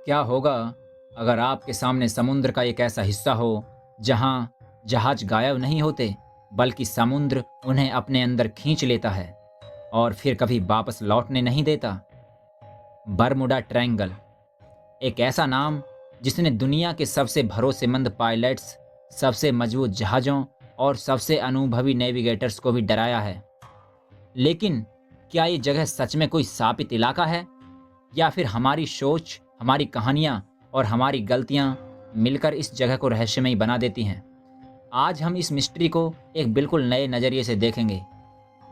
क्या होगा अगर आपके सामने समुद्र का एक ऐसा हिस्सा हो जहां जहाज गायब नहीं होते बल्कि समुद्र उन्हें अपने अंदर खींच लेता है और फिर कभी वापस लौटने नहीं देता। बरमुडा ट्रायंगल, एक ऐसा नाम जिसने दुनिया के सबसे भरोसेमंद पायलट्स, सबसे मजबूत जहाज़ों और सबसे अनुभवी नेविगेटर्स को भी डराया है। लेकिन क्या ये जगह सच में कोई शापित इलाका है, या फिर हमारी सोच, हमारी कहानियाँ और हमारी गलतियाँ मिलकर इस जगह को रहस्यमयी बना देती हैं? आज हम इस मिस्ट्री को एक बिल्कुल नए नज़रिए से देखेंगे।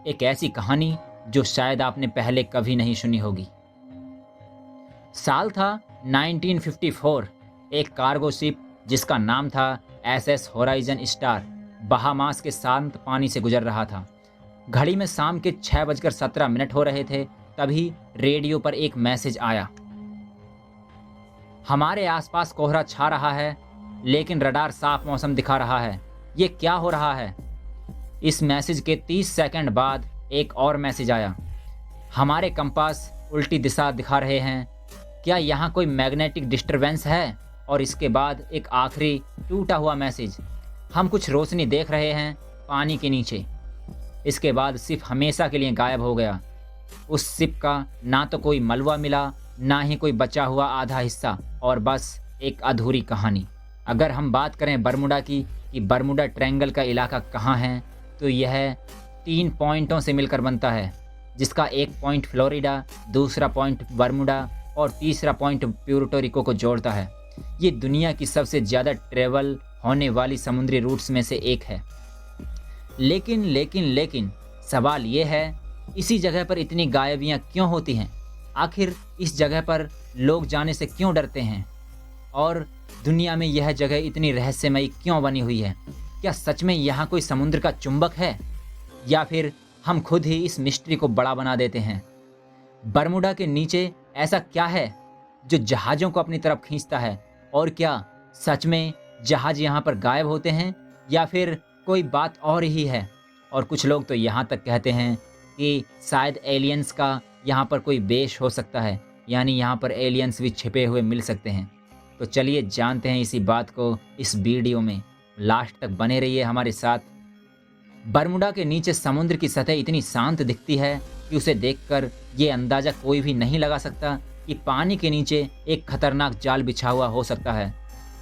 एक ऐसी कहानी जो शायद आपने पहले कभी नहीं सुनी होगी। साल था 1954। एक कार्गो शिप जिसका नाम था एसएस होराइजन स्टार बहामास के शांत पानी से गुजर रहा था। घड़ी में शाम के 6:17 हो रहे थे। तभी रेडियो पर एक मैसेज आया। हमारे आसपास कोहरा छा रहा है, लेकिन रडार साफ मौसम दिखा रहा है। ये क्या हो रहा है? इस मैसेज के 30 सेकंड बाद एक और मैसेज आया। हमारे कंपास उल्टी दिशा दिखा रहे हैं। क्या यहाँ कोई मैग्नेटिक डिस्टरबेंस है? और इसके बाद एक आखिरी टूटा हुआ मैसेज। हम कुछ रोशनी देख रहे हैं पानी के नीचे। इसके बाद शिप हमेशा के लिए गायब हो गया। उस शिप का ना तो कोई मलबा मिला, ना ही कोई बचा हुआ आधा हिस्सा, और बस एक अधूरी कहानी। अगर हम बात करें बरमुडा की कि बरमुडा ट्रायंगल का इलाका कहाँ है, तो यह 3 पॉइंटों से मिलकर बनता है, जिसका एक पॉइंट फ्लोरिडा, दूसरा पॉइंट बरमुडा और तीसरा पॉइंट प्यूर्टो रिको को जोड़ता है। ये दुनिया की सबसे ज़्यादा ट्रेवल होने वाली समुद्री रूट्स में से एक है। लेकिन सवाल ये है, इसी जगह पर इतनी गायबियाँ क्यों होती हैं? आखिर इस जगह पर लोग जाने से क्यों डरते हैं? और दुनिया में यह जगह इतनी रहस्यमयी क्यों बनी हुई है? क्या सच में यहाँ कोई समुद्र का चुंबक है, या फिर हम खुद ही इस मिस्ट्री को बड़ा बना देते हैं? बरमुडा के नीचे ऐसा क्या है जो जहाज़ों को अपनी तरफ खींचता है? और क्या सच में जहाज़ यहाँ पर गायब होते हैं, या फिर कोई बात और ही है? और कुछ लोग तो यहाँ तक कहते हैं कि शायद एलियंस का यहाँ पर कोई बेस हो सकता है, यानी यहाँ पर एलियंस भी छिपे हुए मिल सकते हैं। तो चलिए जानते हैं इसी बात को इस वीडियो में। लास्ट तक बने रहिए हमारे साथ। बरमुडा के नीचे समुद्र की सतह इतनी शांत दिखती है कि उसे देखकर ये अंदाज़ा कोई भी नहीं लगा सकता कि पानी के नीचे एक खतरनाक जाल बिछा हुआ हो सकता है।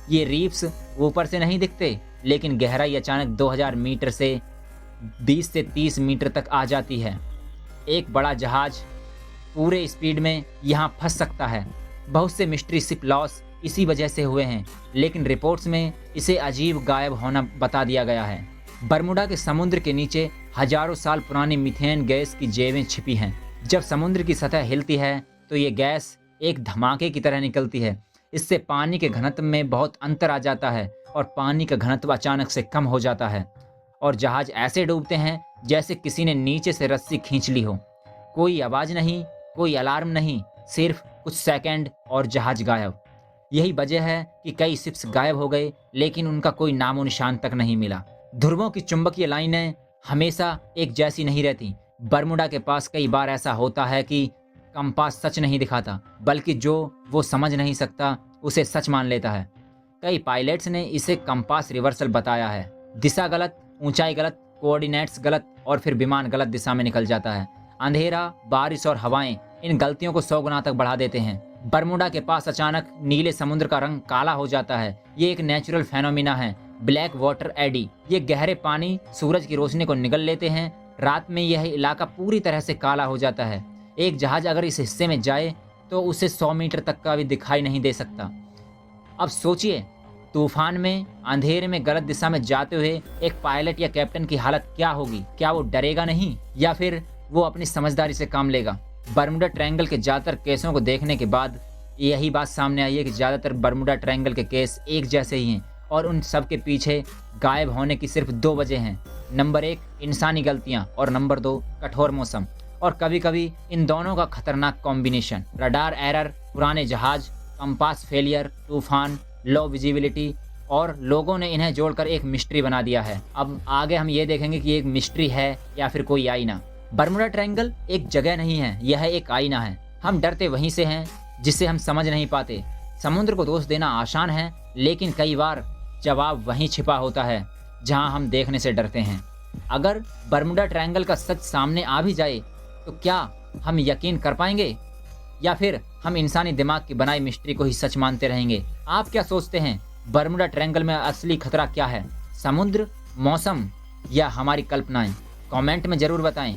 ये रीफ्स ऊपर से नहीं दिखते, लेकिन गहराई अचानक 2000 मीटर से 20 से 30 मीटर तक आ जाती है। एक बड़ा जहाज पूरे स्पीड में यहाँ फंस सकता है। बहुत से मिस्ट्री शिप लॉस इसी वजह से हुए हैं, लेकिन रिपोर्ट्स में इसे अजीब गायब होना बता दिया गया है। बरमुडा के समुद्र के नीचे हजारों साल पुरानी मीथेन गैस की जेवें छिपी हैं। जब समुद्र की सतह हिलती है तो ये गैस एक धमाके की तरह निकलती है। इससे पानी के घनत्व में बहुत अंतर आ जाता है और पानी का घनत्व अचानक से कम हो जाता है और जहाज ऐसे डूबते हैं जैसे किसी ने नीचे से रस्सी खींच ली हो। कोई आवाज़ नहीं, कोई अलार्म नहीं, सिर्फ कुछ सेकंड और जहाज गायब। यही वजह है कि कई शिप्स गायब हो गए, लेकिन उनका कोई नामो निशान तक नहीं मिला। ध्रुवों की चुंबकीय लाइनें हमेशा एक जैसी नहीं रहती। बरमुडा के पास कई बार ऐसा होता है कि कंपास सच नहीं दिखाता, बल्कि जो वो समझ नहीं सकता उसे सच मान लेता है। कई पायलट्स ने इसे कंपास रिवर्सल बताया है। दिशा गलत, ऊंचाई गलत, कोऑर्डिनेट्स गलत, और फिर विमान गलत दिशा में निकल जाता है। अंधेरा, बारिश और हवाएं इन गलतियों को 100 गुना तक बढ़ा देते हैं। बरमुडा के पास अचानक नीले समुद्र का रंग काला हो जाता है। ये एक नेचुरल फेनोमिना है, ब्लैक वाटर एडी। ये गहरे पानी सूरज की रोशनी को निगल लेते हैं। रात में यह इलाका पूरी तरह से काला हो जाता है। एक जहाज अगर इस हिस्से में जाए तो उसे 100 मीटर तक का भी दिखाई नहीं दे सकता। अब सोचिए, तूफान में, अंधेरे में गलत दिशा में जाते हुए एक पायलट या कैप्टन की हालत क्या होगी? क्या वो डरेगा नहीं, या फिर वो अपनी समझदारी से काम लेगा? बरमुडा ट्रायंगल के ज़्यादातर केसों को देखने के बाद यही बात सामने आई है कि ज़्यादातर बरमुडा ट्रायंगल के केस एक जैसे ही हैं, और उन सब के पीछे गायब होने की सिर्फ 2 वजह हैं। नंबर 1 इंसानी गलतियां, और नंबर 2 कठोर मौसम। और कभी कभी इन दोनों का खतरनाक कॉम्बिनेशन। रडार एरर, पुराने जहाज, कंपास फेलियर, तूफान, लो विजिबिलिटी, और लोगों ने इन्हें जोड़कर एक मिस्ट्री बना दिया है। अब आगे हम ये देखेंगे कि एक मिस्ट्री है या फिर कोई आईना। बरमुडा ट्रायंगल एक जगह नहीं है, यह एक आईना है। हम डरते वहीं से हैं जिसे हम समझ नहीं पाते। समुद्र को दोष देना आसान है, लेकिन कई बार जवाब वहीं छिपा होता है जहां हम देखने से डरते हैं। अगर बर्मुडा ट्रायंगल का सच सामने आ भी जाए तो क्या हम यकीन कर पाएंगे, या फिर हम इंसानी दिमाग की बनाई मिस्ट्री को ही सच मानते रहेंगे? आप क्या सोचते हैं, बर्मुडा ट्रायंगल में असली खतरा क्या है? समुद्र, मौसम या हमारी कल्पनाएं? कमेंट में जरूर बताएं।